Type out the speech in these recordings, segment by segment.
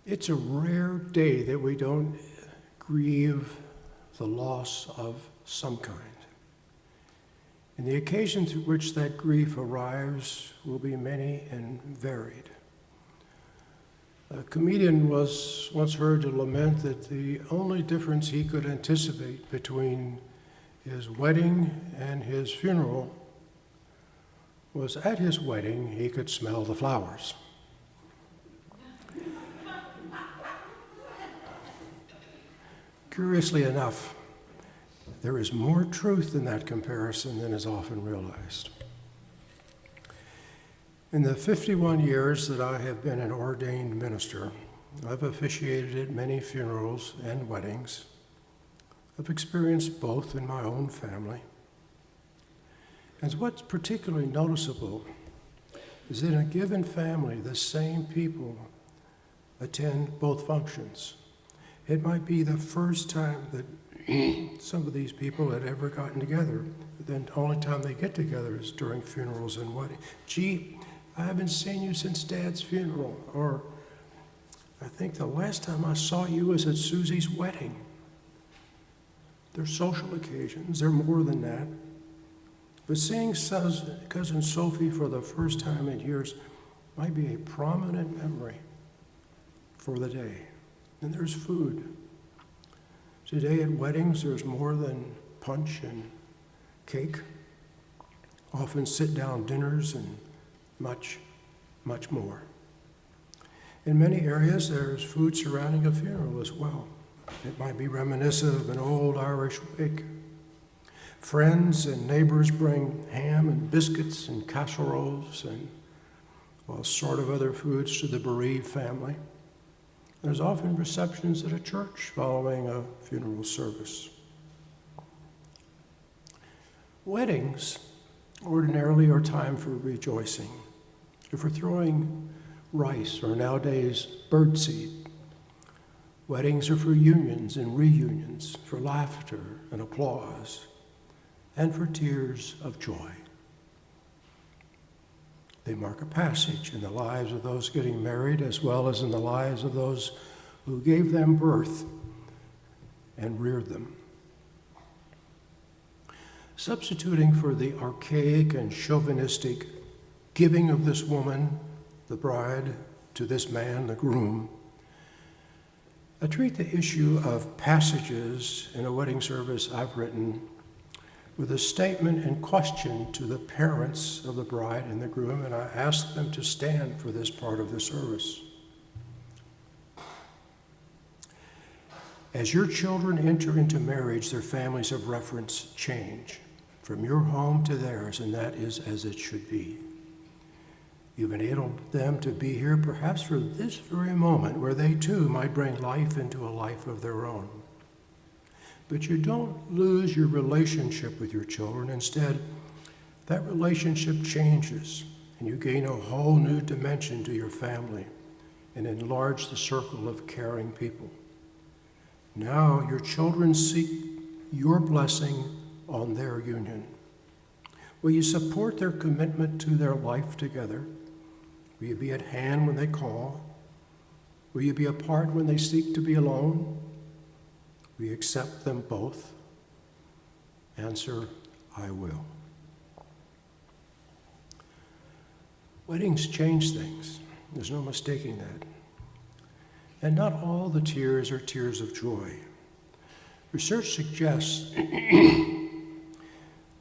It's a rare day that we don't grieve the loss of some kind. And the occasions to which that grief arrives will be many and varied. A comedian was once heard to lament that the only difference he could anticipate between his wedding and his funeral was at his wedding he could smell the flowers. Curiously enough, there is more truth in that comparison than is often realized. In the 51 years that I have been an ordained minister, I've officiated at many funerals and weddings. I've experienced both in my own family. And what's particularly noticeable is that in a given family, the same people attend both functions. It might be the first time that some of these people had ever gotten together. But then the only time they get together is during funerals and weddings. Gee, I haven't seen you since Dad's funeral. Or, I think the last time I saw you was at Susie's wedding. They're social occasions, they're more than that. But seeing Cousin Sophie for the first time in years might be a prominent memory for the day. And there's food. Today at weddings, there's more than punch and cake, often sit-down dinners and much, much more. In many areas, there's food surrounding a funeral as well. It might be reminiscent of an old Irish wake. Friends and neighbors bring ham and biscuits and casseroles and all sort of other foods to the bereaved family. There's often receptions at a church following a funeral service. Weddings ordinarily are time for rejoicing, for throwing rice or nowadays birdseed. Weddings are for unions and reunions, for laughter and applause, and for tears of joy. They mark a passage in the lives of those getting married as well as in the lives of those who gave them birth and reared them. Substituting for the archaic and chauvinistic giving of this woman, the bride, to this man, the groom, I treat the issue of passages in a wedding service I've written with a statement and question to the parents of the bride and the groom, and I ask them to stand for this part of the service. As your children enter into marriage, their families of reference change from your home to theirs, and that is as it should be. You've enabled them to be here perhaps for this very moment where they too might bring life into a life of their own. But you don't lose your relationship with your children. Instead, that relationship changes, and you gain a whole new dimension to your family and enlarge the circle of caring people. Now your children seek your blessing on their union. Will you support their commitment to their life together? Will you be at hand when they call? Will you be apart when they seek to be alone? We accept them both. Answer, I will. Weddings change things. There's no mistaking that. And not all the tears are tears of joy. Research suggests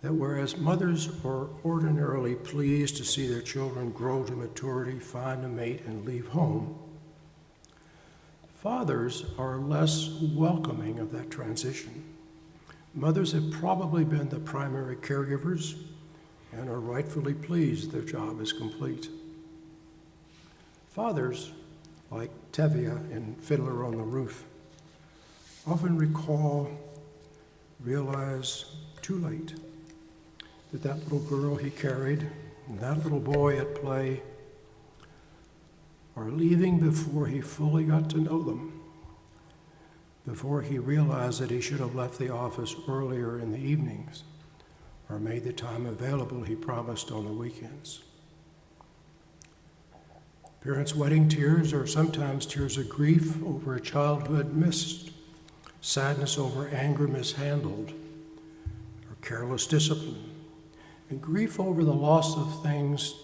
that whereas mothers are ordinarily pleased to see their children grow to maturity, find a mate, and leave home, fathers are less welcoming of that transition. Mothers have probably been the primary caregivers and are rightfully pleased their job is complete. Fathers, like Tevye in Fiddler on the Roof, often realize too late that little girl he carried and that little boy at play are leaving before he fully got to know them, before he realized that he should have left the office earlier in the evenings or made the time available he promised on the weekends. Parents' wedding tears are sometimes tears of grief over a childhood missed, sadness over anger mishandled, or careless discipline, and grief over the loss of things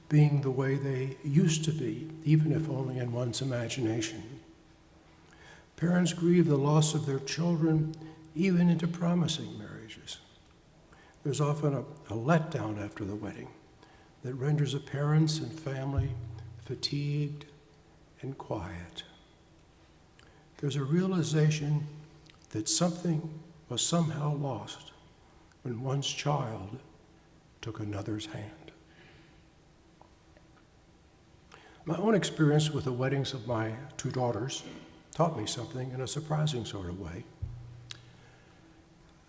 being the way they used to be, even if only in one's imagination. Parents grieve the loss of their children, even into promising marriages. There's often a letdown after the wedding that renders the parents and family fatigued and quiet. There's a realization that something was somehow lost when one's child took another's hand. My own experience with the weddings of my two daughters taught me something in a surprising sort of way.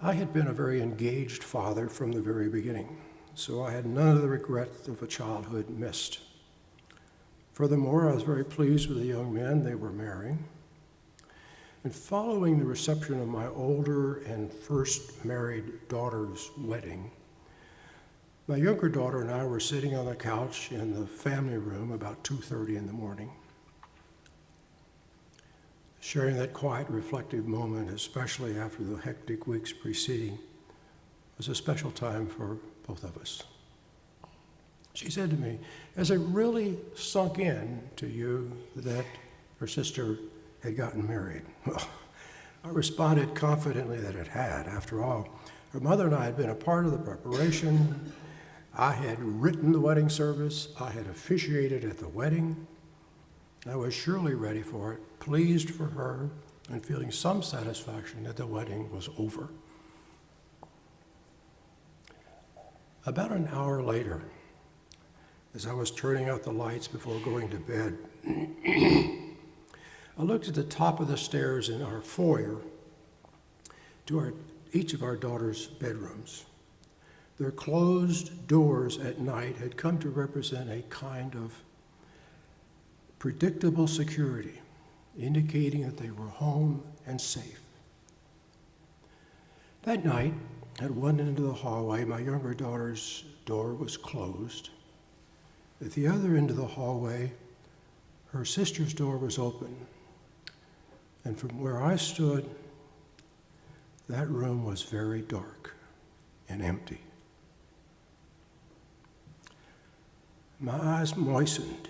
I had been a very engaged father from the very beginning, so I had none of the regrets of a childhood missed. Furthermore, I was very pleased with the young men they were marrying. And following the reception of my older and first married daughter's wedding, my younger daughter and I were sitting on the couch in the family room about 2:30 in the morning. Sharing that quiet, reflective moment, especially after the hectic weeks preceding, was a special time for both of us. She said to me, "Has it really sunk in to you that her sister had gotten married?" Well, I responded confidently that it had. After all, her mother and I had been a part of the preparation. I had written the wedding service. I had officiated at the wedding. I was surely ready for it, pleased for her, and feeling some satisfaction that the wedding was over. About an hour later, as I was turning out the lights before going to bed, I looked at the top of the stairs in our foyer to each of our daughters' bedrooms. Their closed doors at night had come to represent a kind of predictable security, indicating that they were home and safe. That night, at one end of the hallway, my younger daughter's door was closed. At the other end of the hallway, her sister's door was open. And from where I stood, that room was very dark and empty. My eyes moistened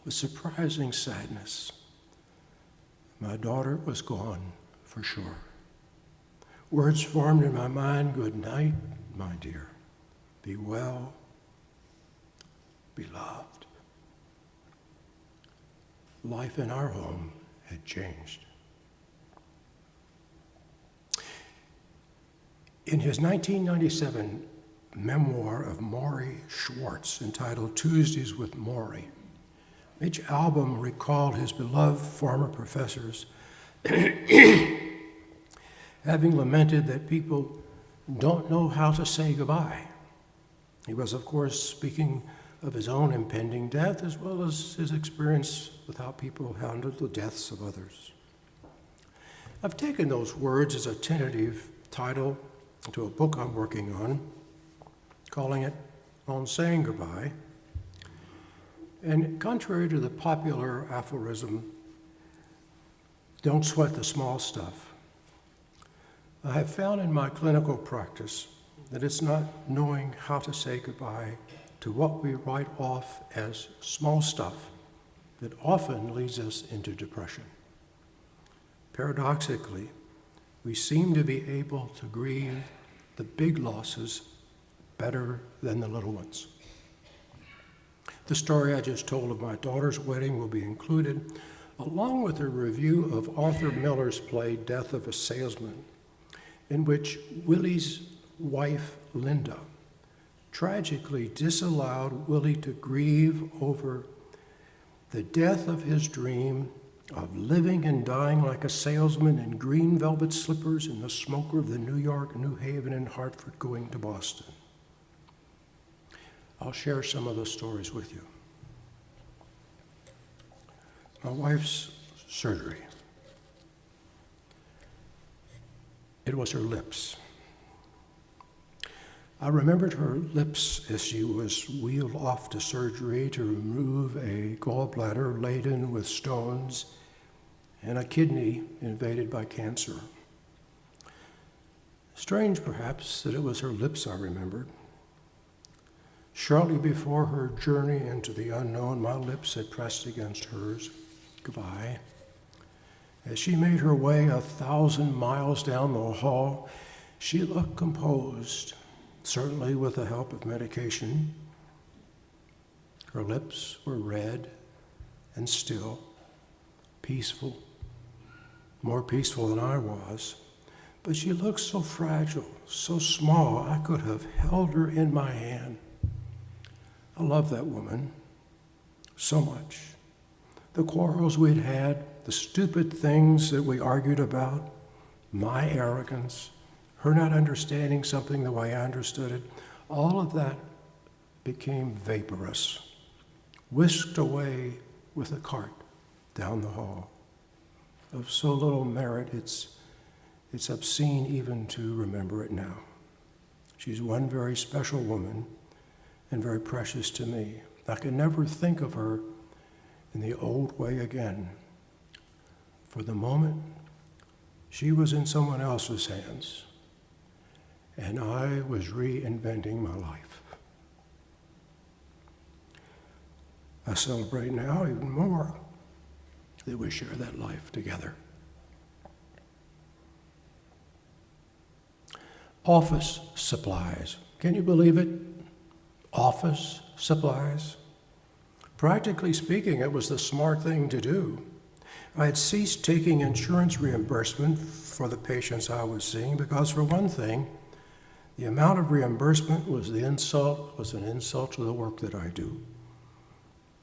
with surprising sadness. My daughter was gone for sure. Words formed in my mind: "Good night, my dear. Be well, be loved." Life in our home had changed. In his 1997 memoir of Maury Schwartz, entitled Tuesdays with Maury, Mitch Albom recalled his beloved former professors having lamented that people don't know how to say goodbye. He was, of course, speaking of his own impending death, as well as his experience with how people handled the deaths of others. I've taken those words as a tentative title to a book I'm working on, calling it On Saying Goodbye. And contrary to the popular aphorism, "Don't sweat the small stuff," I have found in my clinical practice that it's not knowing how to say goodbye to what we write off as small stuff that often leads us into depression. Paradoxically, we seem to be able to grieve the big losses better than the little ones. The story I just told of my daughter's wedding will be included, along with a review of Arthur Miller's play Death of a Salesman, in which Willie's wife, Linda, tragically disallowed Willie to grieve over the death of his dream of living and dying like a salesman in green velvet slippers in the smoker of the New York, New Haven, and Hartford going to Boston. I'll share some of those stories with you. My wife's surgery. It was her lips. I remembered her lips as she was wheeled off to surgery to remove a gallbladder laden with stones and a kidney invaded by cancer. Strange, perhaps, that it was her lips I remembered. Shortly before her journey into the unknown, my lips had pressed against hers. Goodbye. As she made her way 1,000 miles down the hall, she looked composed, certainly with the help of medication. Her lips were red and still, peaceful, more peaceful than I was. But she looked so fragile, so small, I could have held her in my hand. I love that woman so much. The quarrels we'd had, the stupid things that we argued about, my arrogance, her not understanding something the way I understood it, all of that became vaporous, whisked away with a cart down the hall. Of so little merit, it's obscene even to remember it now. She's one very special woman and very precious to me. I can never think of her in the old way again. For the moment, she was in someone else's hands, and I was reinventing my life. I celebrate now even more that we share that life together. Office supplies. Can you believe it? Office supplies. Practically speaking, it was the smart thing to do. I had ceased taking insurance reimbursement for the patients I was seeing because, for one thing, the amount of reimbursement was an insult to the work that I do.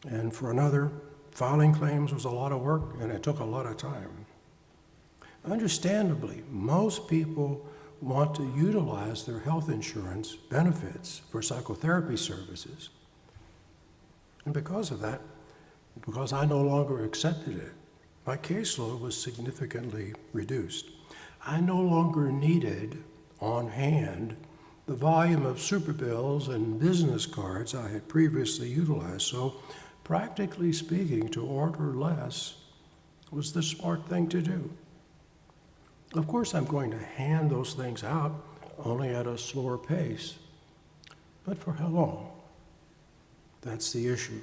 And for another, filing claims was a lot of work and it took a lot of time. Understandably, most people want to utilize their health insurance benefits for psychotherapy services. And because of that, because I no longer accepted it, my caseload was significantly reduced. I no longer needed on hand the volume of super bills and business cards I had previously utilized. So practically speaking, to order less was the smart thing to do. Of course, I'm going to hand those things out, only at a slower pace. But for how long? That's the issue.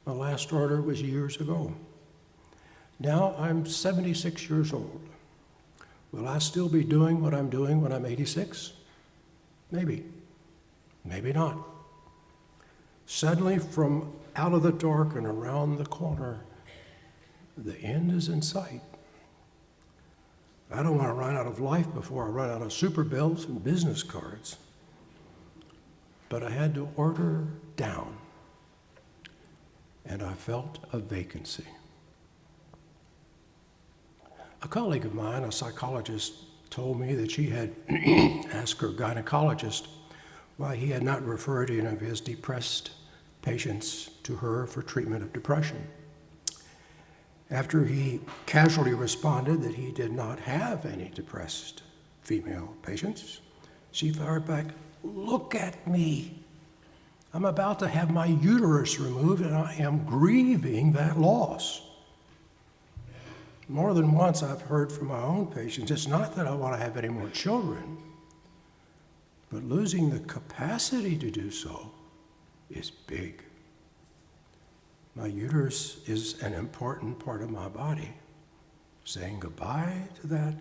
My last order was years ago. Now I'm 76 years old. Will I still be doing what I'm doing when I'm 86? Maybe. Maybe not. Suddenly, from out of the dark and around the corner, the end is in sight. I don't want to run out of life before I run out of super bills and business cards. But I had to order down, and I felt a vacancy. A colleague of mine, a psychologist, told me that she had asked her gynecologist why he had not referred any of his depressed patients to her for treatment of depression. After he casually responded that he did not have any depressed female patients, she fired back, "Look at me. I'm about to have my uterus removed and I am grieving that loss." More than once I've heard from my own patients, it's not that I want to have any more children, but losing the capacity to do so is big. My uterus is an important part of my body. Saying goodbye to that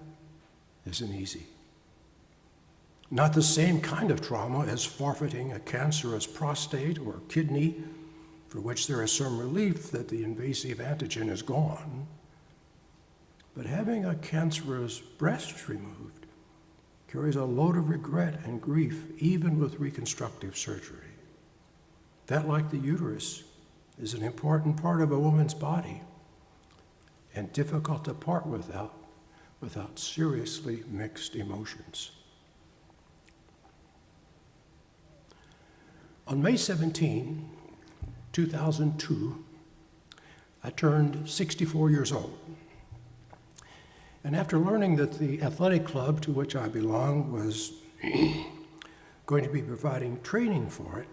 isn't easy. Not the same kind of trauma as forfeiting a cancerous prostate or kidney, for which there is some relief that the invasive antigen is gone. But having a cancerous breast removed carries a load of regret and grief, even with reconstructive surgery. That, like the uterus, is an important part of a woman's body and difficult to part without seriously mixed emotions. On May 17, 2002, I turned 64 years old. And after learning that the athletic club to which I belonged was going to be providing training for it,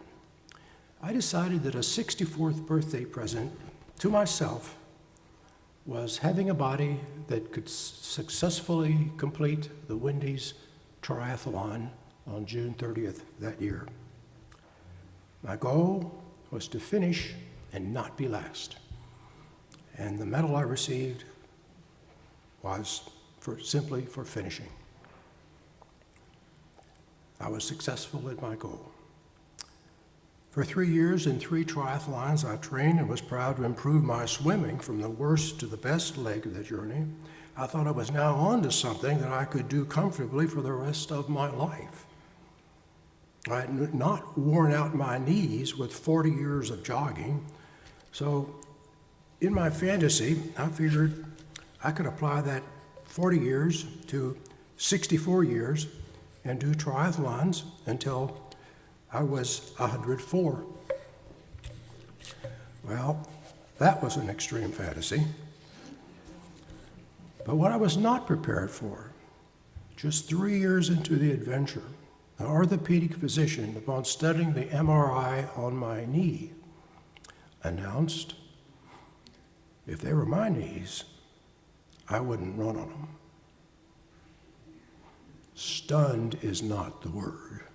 I decided that a 64th birthday present to myself was having a body that could successfully complete the Wendy's Triathlon on June 30th that year. My goal was to finish and not be last. And the medal I received was simply for finishing. I was successful at my goal. For 3 years and 3 triathlons, I trained and was proud to improve my swimming from the worst to the best leg of the journey. I thought I was now on to something that I could do comfortably for the rest of my life. I had not worn out my knees with 40 years of jogging, so in my fantasy, I figured I could apply that 40 years to 64 years and do triathlons until I was 104. Well, that was an extreme fantasy. But what I was not prepared for, just 3 years into the adventure, an orthopedic physician, upon studying the MRI on my knee, announced if they were my knees, I wouldn't run on them. Stunned is not the word.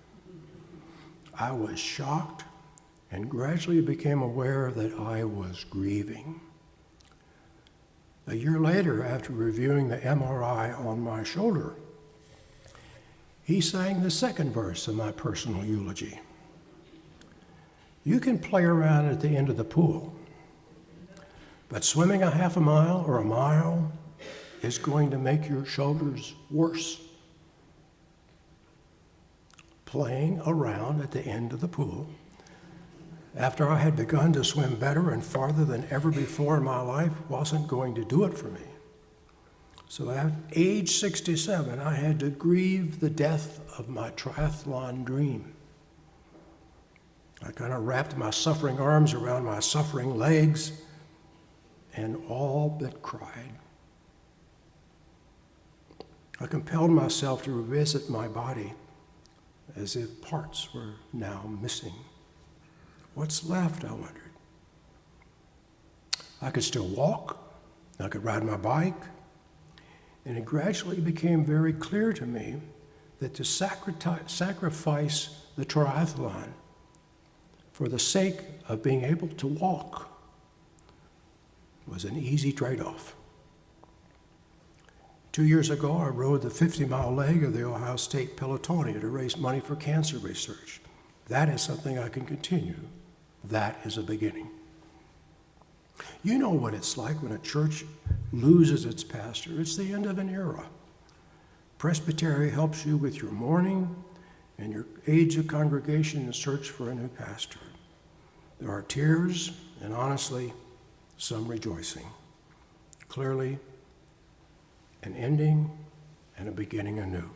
I was shocked and gradually became aware that I was grieving. A year later, after reviewing the MRI on my shoulder, he sang the second verse of my personal eulogy. You can play around at the end of the pool, but swimming a half a mile or a mile is going to make your shoulders worse. Playing around at the end of the pool, after I had begun to swim better and farther than ever before in my life, wasn't going to do it for me. So at age 67, I had to grieve the death of my triathlon dream. I kind of wrapped my suffering arms around my suffering legs and all but cried. I compelled myself to revisit my body as if parts were now missing. What's left, I wondered. I could still walk, I could ride my bike, and it gradually became very clear to me that to sacrifice the triathlon for the sake of being able to walk was an easy trade-off. 2 years ago, I rode the 50-mile leg of the Ohio State Pelotonia to raise money for cancer research. That is something I can continue. That is a beginning. You know what it's like when a church loses its pastor. It's the end of an era. Presbytery helps you with your mourning and your age of congregation and search for a new pastor. There are tears and, honestly, some rejoicing. Clearly, an ending and a beginning anew.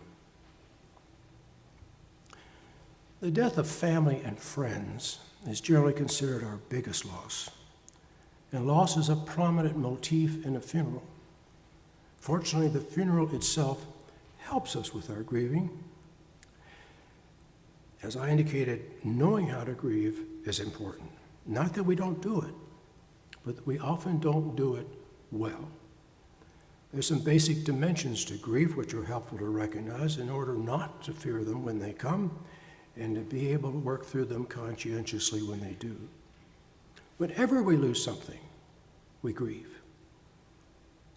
The death of family and friends is generally considered our biggest loss, and loss is a prominent motif in a funeral. Fortunately, the funeral itself helps us with our grieving. As I indicated, knowing how to grieve is important. Not that we don't do it, but that we often don't do it well. There's some basic dimensions to grief which are helpful to recognize in order not to fear them when they come and to be able to work through them conscientiously when they do. Whenever we lose something, we grieve.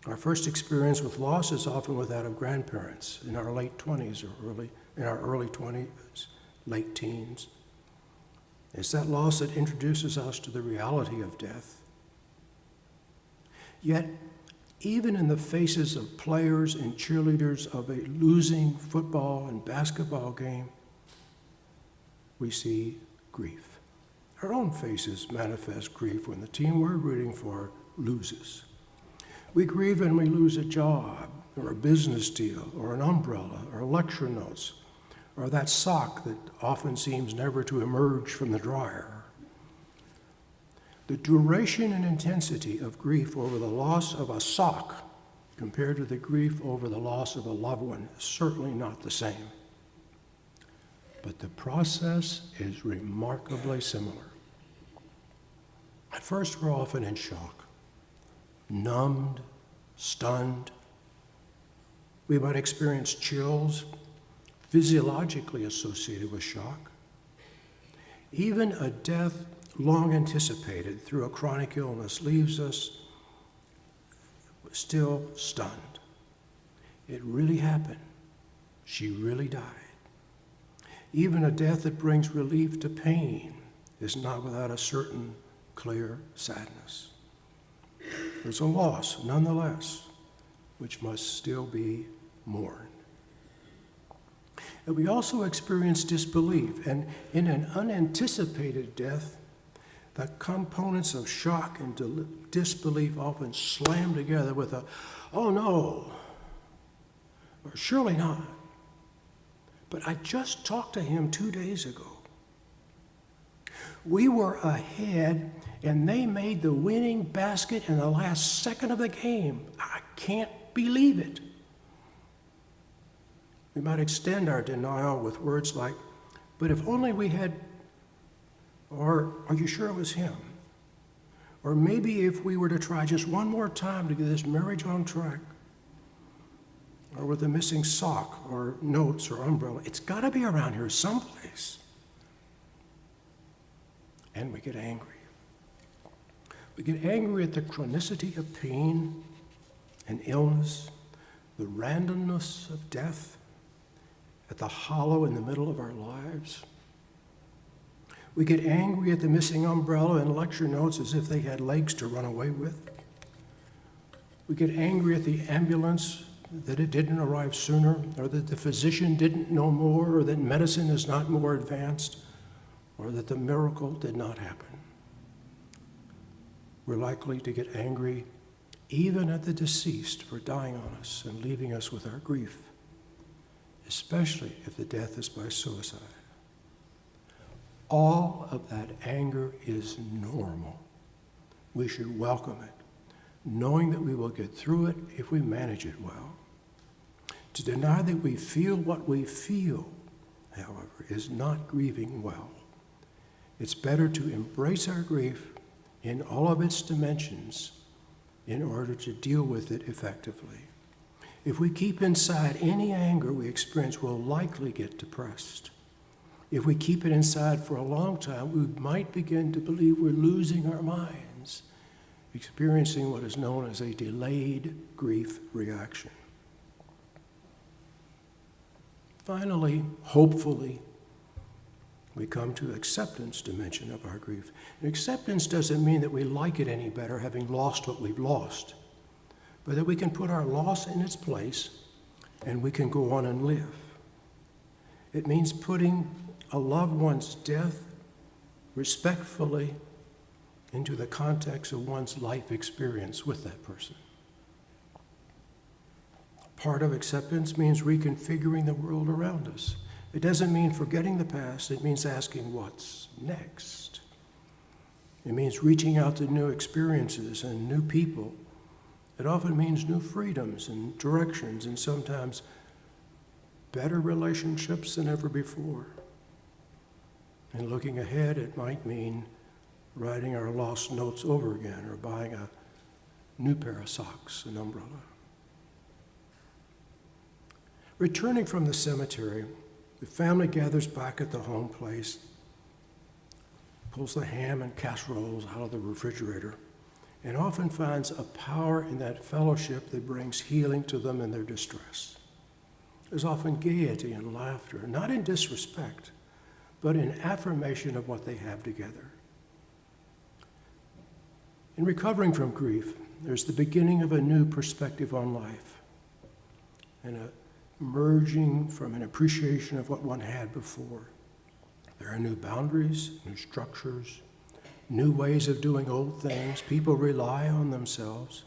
Our first experience with loss is often with that of grandparents in our late 20s or early 20s, late teens. It's that loss that introduces us to the reality of death. Yet, even in the faces of players and cheerleaders of a losing football and basketball game, we see grief. Our own faces manifest grief when the team we're rooting for loses. We grieve when we lose a job, or a business deal, or an umbrella, or lecture notes, or that sock that often seems never to emerge from the dryer. The duration and intensity of grief over the loss of a sock compared to the grief over the loss of a loved one is certainly not the same. but the process is remarkably similar. At first, we're often in shock, numbed, stunned. We might experience chills physiologically associated with shock. Even a death long anticipated through a chronic illness leaves us still stunned. It really happened. She really died. Even a death that brings relief to pain is not without a certain clear sadness. There's a loss, nonetheless, which must still be mourned. And we also experience disbelief, and in an unanticipated death, the components of shock and disbelief often slam together with a, oh no, or surely not. But I just talked to him 2 days ago. We were ahead, and they made the winning basket in the last second of the game. I can't believe it. We might extend our denial with words like, but if only we had, or are you sure it was him? Or maybe if we were to try just one more time to get this marriage on track, or with a missing sock, or notes, or umbrella, it's got to be around here someplace. And we get angry. We get angry at the chronicity of pain and illness, the randomness of death, at the hollow in the middle of our lives. We get angry at the missing umbrella and lecture notes as if they had legs to run away with. We get angry at the ambulance that it didn't arrive sooner, or that the physician didn't know more, or that medicine is not more advanced, or that the miracle did not happen. We're likely to get angry even at the deceased for dying on us and leaving us with our grief, especially if the death is by suicide. All of that anger is normal. We should welcome it, knowing that we will get through it if we manage it well. To deny that we feel what we feel, however, is not grieving well. It's better to embrace our grief in all of its dimensions in order to deal with it effectively. If we keep inside any anger we experience, we'll likely get depressed. If we keep it inside for a long time, we might begin to believe we're losing our minds, experiencing what is known as a delayed grief reaction. Finally, hopefully, we come to acceptance dimension of our grief. And acceptance doesn't mean that we like it any better having lost what we've lost, but that we can put our loss in its place and we can go on and live. It means putting a loved one's death respectfully into the context of one's life experience with that person. Part of acceptance means reconfiguring the world around us. It doesn't mean forgetting the past. It means asking what's next. It means reaching out to new experiences and new people. It often means new freedoms and directions and sometimes better relationships than ever before. And looking ahead, it might mean writing our lost notes over again or buying a new pair of socks, an umbrella. Returning from the cemetery, the family gathers back at the home place, pulls the ham and casseroles out of the refrigerator, and often finds a power in that fellowship that brings healing to them in their distress. There's often gaiety and laughter, not in disrespect, but in affirmation of what they have together. In recovering from grief, there's the beginning of a new perspective on life and a emerging from an appreciation of what one had before. There are new boundaries, new structures, new ways of doing old things. People rely on themselves.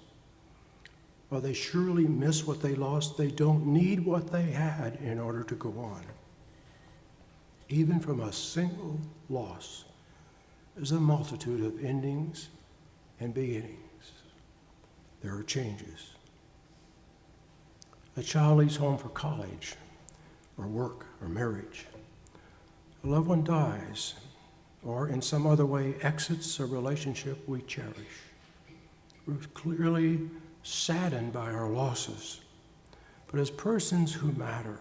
While they surely miss what they lost, they don't need what they had in order to go on. Even from a single loss, there's a multitude of endings and beginnings. There are changes. A child leaves home for college or work or marriage. a loved one dies, or in some other way exits a relationship we cherish. We're clearly saddened by our losses, but as persons who matter,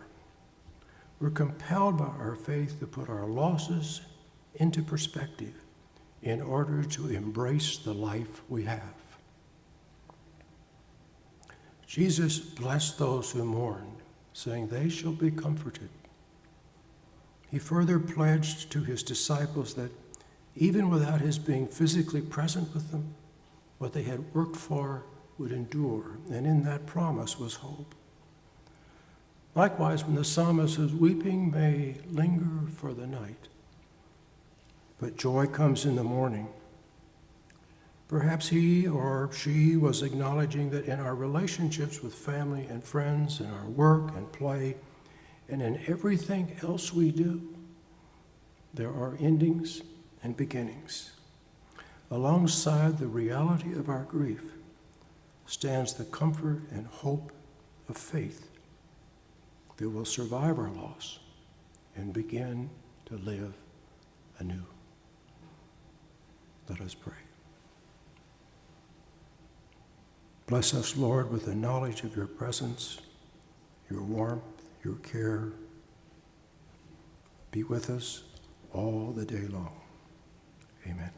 we're compelled by our faith to put our losses into perspective in order to embrace the life we have. Jesus blessed those who mourn, saying they shall be comforted. He further pledged to his disciples that even without his being physically present with them, what they had worked for would endure, and in that promise was hope. Likewise, when the psalmist says, weeping may linger for the night, but joy comes in the morning, perhaps he or she was acknowledging that in our relationships with family and friends, in our work and play, and in everything else we do, there are endings and beginnings. Alongside the reality of our grief stands the comfort and hope of faith that will survive our loss and begin to live anew. Let us pray. Bless us, Lord, with the knowledge of your presence, your warmth, your care. Be with us all the day long. Amen.